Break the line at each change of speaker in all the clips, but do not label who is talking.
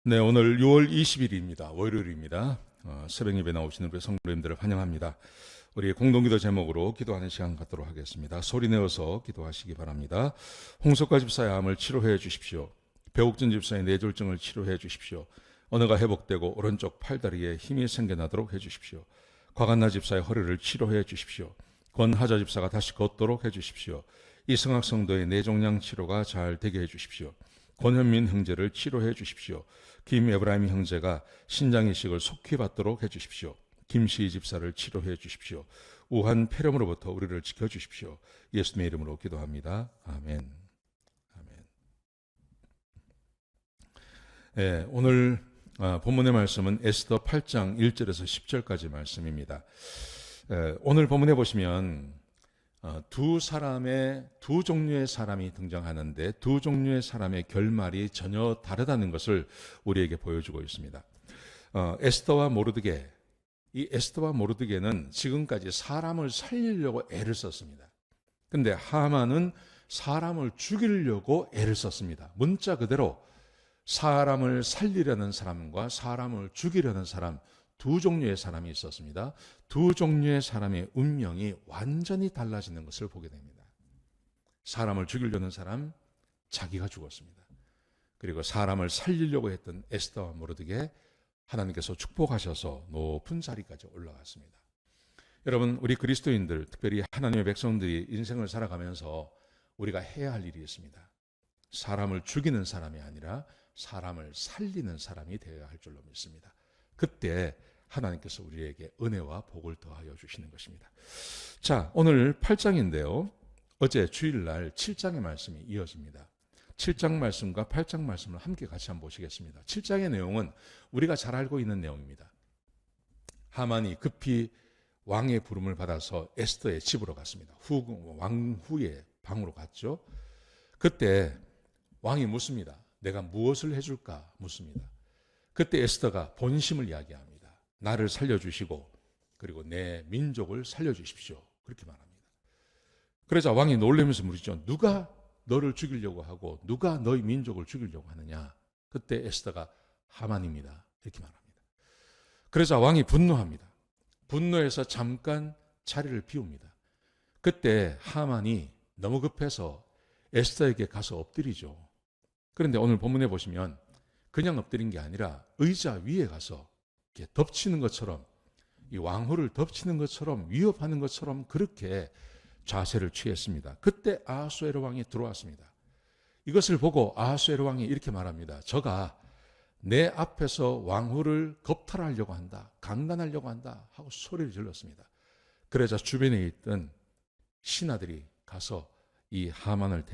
네, 오늘 6월 20일입니다. 월요일입니다. 새벽 예배 나오시는 우리 성도님들을 환영합니다. 우리 공동기도 제목으로 기도하는 시간 갖도록 하겠습니다. 소리 내어서 기도하시기 바랍니다. 홍석과 집사의 암을 치료해 주십시오. 배옥준 집사의 뇌졸중을 치료해 주십시오. 언어가 회복되고 오른쪽 팔다리에 힘이 생겨나도록 해 주십시오. 곽한나 집사의 허리를 치료해 주십시오. 권하자 집사가 다시 걷도록 해 주십시오. 이승학 성도의 뇌종양 치료가 잘 되게 해 주십시오. 권현민 형제를 치료해 주십시오. 김에브라임 형제가 신장 이식을 속히 받도록 해 주십시오. 김시희 집사를 치료해 주십시오. 우한 폐렴으로부터 우리를 지켜 주십시오. 예수님의 이름으로 기도합니다. 아멘. 아멘. 네, 오늘 본문의 말씀은 에스더 8장 1절에서 10절까지 말씀입니다. 오늘 본문에 보시면 두 종류의 사람이 등장하는데 두 종류의 사람의 결말이 전혀 다르다는 것을 우리에게 보여주고 있습니다. 에스더와 모르드게, 이 에스더와 모르드게는 지금까지 사람을 살리려고 애를 썼습니다. 그런데 하만은 사람을 죽이려고 애를 썼습니다. 문자 그대로 사람을 살리려는 사람과 사람을 죽이려는 사람, 두 종류의 사람이 있었습니다. 두 종류의 사람의 운명이 완전히 달라지는 것을 보게 됩니다. 사람을 죽이려는 사람, 자기가 죽었습니다. 그리고 사람을 살리려고 했던 에스더와 모르드게, 하나님께서 축복하셔서 높은 자리까지 올라갔습니다. 여러분, 우리 그리스도인들, 특별히 하나님의 백성들이 인생을 살아가면서 우리가 해야 할 일이 있습니다. 사람을 죽이는 사람이 아니라 사람을 살리는 사람이 되어야 할 줄로 믿습니다. 그때 하나님께서 우리에게 은혜와 복을 더하여 주시는 것입니다. 자, 오늘 8장인데요. 어제 주일날 7장의 말씀이 이어집니다. 7장 말씀과 8장 말씀을 함께 같이 한번 보시겠습니다. 7장의 내용은 우리가 잘 알고 있는 내용입니다. 하만이 급히 왕의 부름을 받아서 에스더의 집으로 갔습니다. 왕후의 방으로 갔죠. 그때 왕이 묻습니다. 내가 무엇을 해줄까 묻습니다. 그때 에스더가 본심을 이야기합니다. 나를 살려주시고 그리고 내 민족을 살려주십시오. 그렇게 말합니다. 그러자 왕이 놀라면서 물으시죠. 누가 너를 죽이려고 하고 누가 너희 민족을 죽이려고 하느냐. 그때 에스더가 하만입니다. 이렇게 말합니다. 그러자 왕이 분노합니다. 분노해서 잠깐 자리를 비웁니다. 그때 하만이 너무 급해서 에스더에게 가서 엎드리죠. 그런데 오늘 본문에 보시면 그냥 엎드린 게 아니라 의자 위에 가서 이렇게 덮치는 것처럼, 이 왕후를 덮치는 것처럼, 위협하는 것처럼 그렇게 자세를 취했습니다. 그때 아하수에로 왕이 들어왔습니다. 이것을 보고 아하수에로 왕이 이렇게 말합니다. 저가 내 앞에서 왕후를 겁탈하려고 한다, 강간하려고 한다 하고 소리를 질렀습니다. 그러자 주변에 있던 신하들이 가서 이 하만을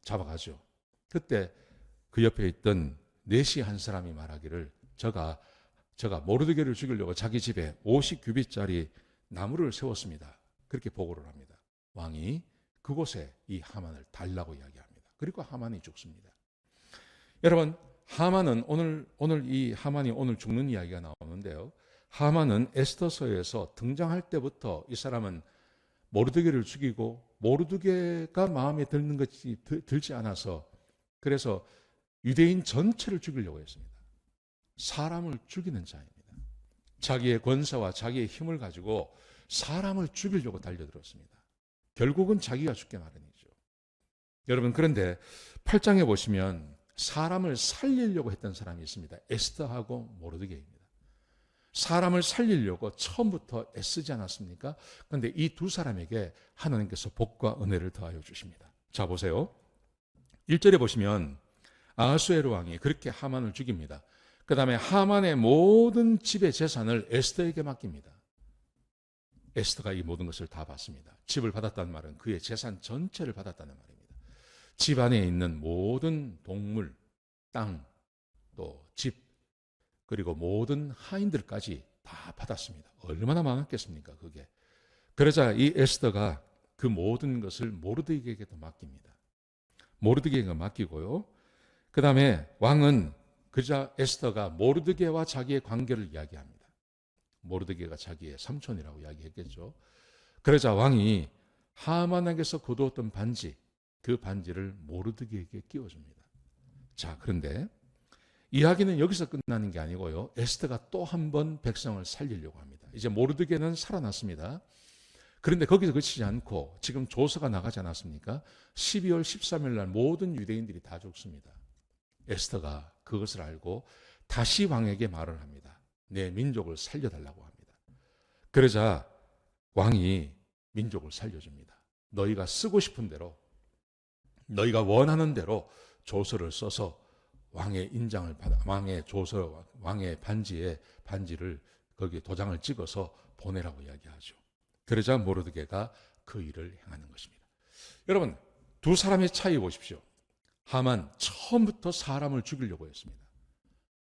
잡아가죠. 그때 그 옆에 있던 내시 한 사람이 말하기를 저가 모르드게를 죽이려고 자기 집에 50규빗짜리 나무를 세웠습니다. 그렇게 보고를 합니다. 왕이 그곳에 이 하만을 달라고 이야기합니다. 그리고 하만이 죽습니다. 여러분, 하만은 이 하만이 오늘 죽는 이야기가 나오는데요. 하만은 에스더서에서 등장할 때부터 이 사람은 모르드게를 죽이고 모르드게가 마음에 드는 것이 들지 않아서 그래서 유대인 전체를 죽이려고 했습니다. 사람을 죽이는 자입니다. 자기의 권세와 자기의 힘을 가지고 사람을 죽이려고 달려들었습니다. 결국은 자기가 죽게 마련이죠. 여러분, 그런데 8장에 보시면 사람을 살리려고 했던 사람이 있습니다. 에스더하고 모르드게입니다. 사람을 살리려고 처음부터 애쓰지 않았습니까? 그런데 이 두 사람에게 하나님께서 복과 은혜를 더하여 주십니다. 자, 보세요. 1절에 보시면 아하수에로 왕이 그렇게 하만을 죽입니다. 그 다음에 하만의 모든 집의 재산을 에스더에게 맡깁니다. 에스더가 이 모든 것을 다 받습니다. 집을 받았다는 말은 그의 재산 전체를 받았다는 말입니다. 집 안에 있는 모든 동물, 땅, 또 집, 그리고 모든 하인들까지 다 받았습니다. 얼마나 많았겠습니까, 그게. 그러자 이 에스더가 그 모든 것을 모르드게에게도 맡깁니다. 모르드게가 맡기고요. 그 다음에 왕은 그자 에스더가 모르드게와 자기의 관계를 이야기합니다. 모르드게가 자기의 삼촌이라고 이야기했겠죠. 그러자 왕이 하만에게서 거두었던 반지, 그 반지를 모르드게에게 끼워줍니다. 자, 그런데 이야기는 여기서 끝나는 게 아니고요. 에스더가 또 한 번 백성을 살리려고 합니다. 이제 모르드게는 살아났습니다. 그런데 거기서 그치지 않고 지금 조서가 나가지 않았습니까? 12월 13일 날 모든 유대인들이 다 죽습니다. 에스더가 그것을 알고 다시 왕에게 말을 합니다. 내 민족을 살려달라고 합니다. 그러자 왕이 민족을 살려줍니다. 너희가 쓰고 싶은 대로, 너희가 원하는 대로 조서를 써서 왕의 인장을 받아, 왕의 조서, 왕의 반지를 거기에 도장을 찍어서 보내라고 이야기하죠. 그러자 모르드게가 그 일을 행하는 것입니다. 여러분, 두 사람의 차이 보십시오. 하만 처음부터 사람을 죽이려고 했습니다.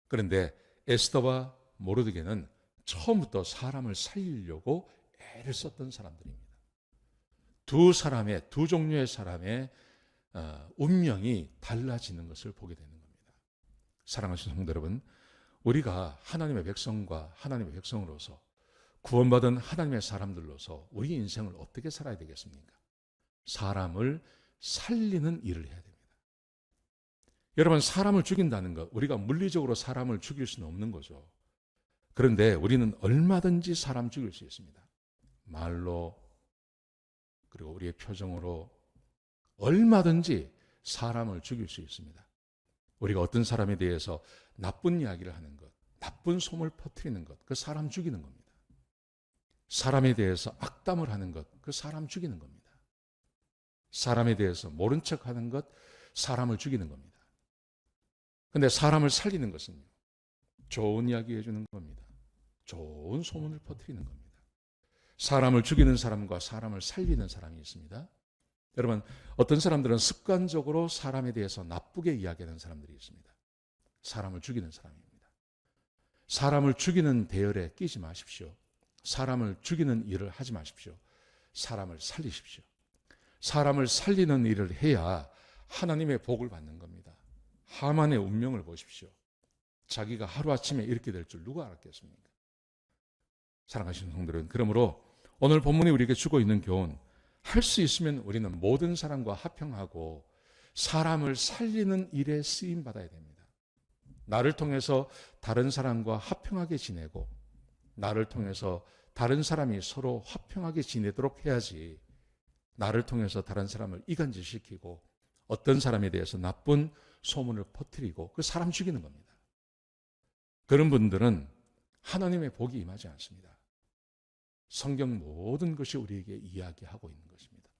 그런데 에스더와 모르드게는 처음부터 사람을 살리려고 애를 썼던 사람들입니다. 두 종류의 사람의 운명이 달라지는 것을 보게 되는 겁니다. 사랑하시는 성도 여러분, 우리가 하나님의 백성과 하나님의 백성으로서 구원받은 하나님의 사람들로서 우리 인생을 어떻게 살아야 되겠습니까? 사람을 살리는 일을 해야 됩니다. 여러분, 사람을 죽인다는 것, 우리가 물리적으로 사람을 죽일 수는 없는 거죠. 그런데 우리는 얼마든지 사람 죽일 수 있습니다. 말로, 그리고 우리의 표정으로 얼마든지 사람을 죽일 수 있습니다. 우리가 어떤 사람에 대해서 나쁜 이야기를 하는 것, 나쁜 소문을 퍼뜨리는 것, 그 사람 죽이는 겁니다. 사람에 대해서 악담을 하는 것, 그 사람 죽이는 겁니다. 사람에 대해서 모른 척하는 것, 사람을 죽이는 겁니다. 그런데 사람을 살리는 것은요, 좋은 이야기 해주는 겁니다. 좋은 소문을 퍼뜨리는 겁니다. 사람을 죽이는 사람과 사람을 살리는 사람이 있습니다. 여러분, 어떤 사람들은 습관적으로 사람에 대해서 나쁘게 이야기하는 사람들이 있습니다. 사람을 죽이는 사람입니다. 사람을 죽이는 대열에 끼지 마십시오. 사람을 죽이는 일을 하지 마십시오. 사람을 살리십시오. 사람을 살리는 일을 해야 하나님의 복을 받는 겁니다. 하만의 운명을 보십시오. 자기가 하루아침에 이렇게 될 줄 누가 알았겠습니까? 사랑하시는 성도들은, 그러므로 오늘 본문이 우리에게 주고 있는 교훈, 할 수 있으면 우리는 모든 사람과 화평하고 사람을 살리는 일에 쓰임 받아야 됩니다. 나를 통해서 다른 사람과 화평하게 지내고 나를 통해서 다른 사람이 서로 화평하게 지내도록 해야지, 나를 통해서 다른 사람을 이간질시키고 어떤 사람에 대해서 나쁜 소문을 퍼뜨리고 그 사람 죽이는 겁니다. 그런 분들은 하나님의 복이 임하지 않습니다. 성경 모든 것이 우리에게 이야기하고 있는 것입니다.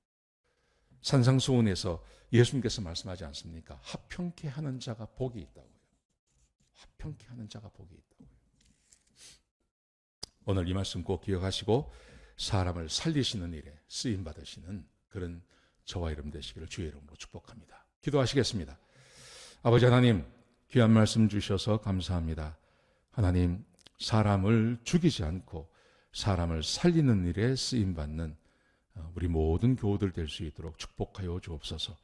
산상수훈에서 예수님께서 말씀하지 않습니까? 화평케 하는 자가 복이 있다고요. 화평케 하는 자가 복이 있다고요. 오늘 이 말씀 꼭 기억하시고 사람을 살리시는 일에 쓰임 받으시는 그런 저와 여러분 되시기를 주의 이름으로 축복합니다. 기도하시겠습니다. 아버지 하나님, 귀한 말씀 주셔서 감사합니다. 하나님, 사람을 죽이지 않고 사람을 살리는 일에 쓰임받는 우리 모든 교우들 될 수 있도록 축복하여 주옵소서.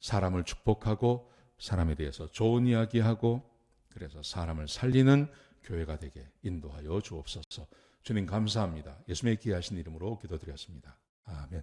사람을 축복하고 사람에 대해서 좋은 이야기하고 그래서 사람을 살리는 교회가 되게 인도하여 주옵소서. 주님 감사합니다. 예수님의 귀하신 이름으로 기도드렸습니다. 아멘.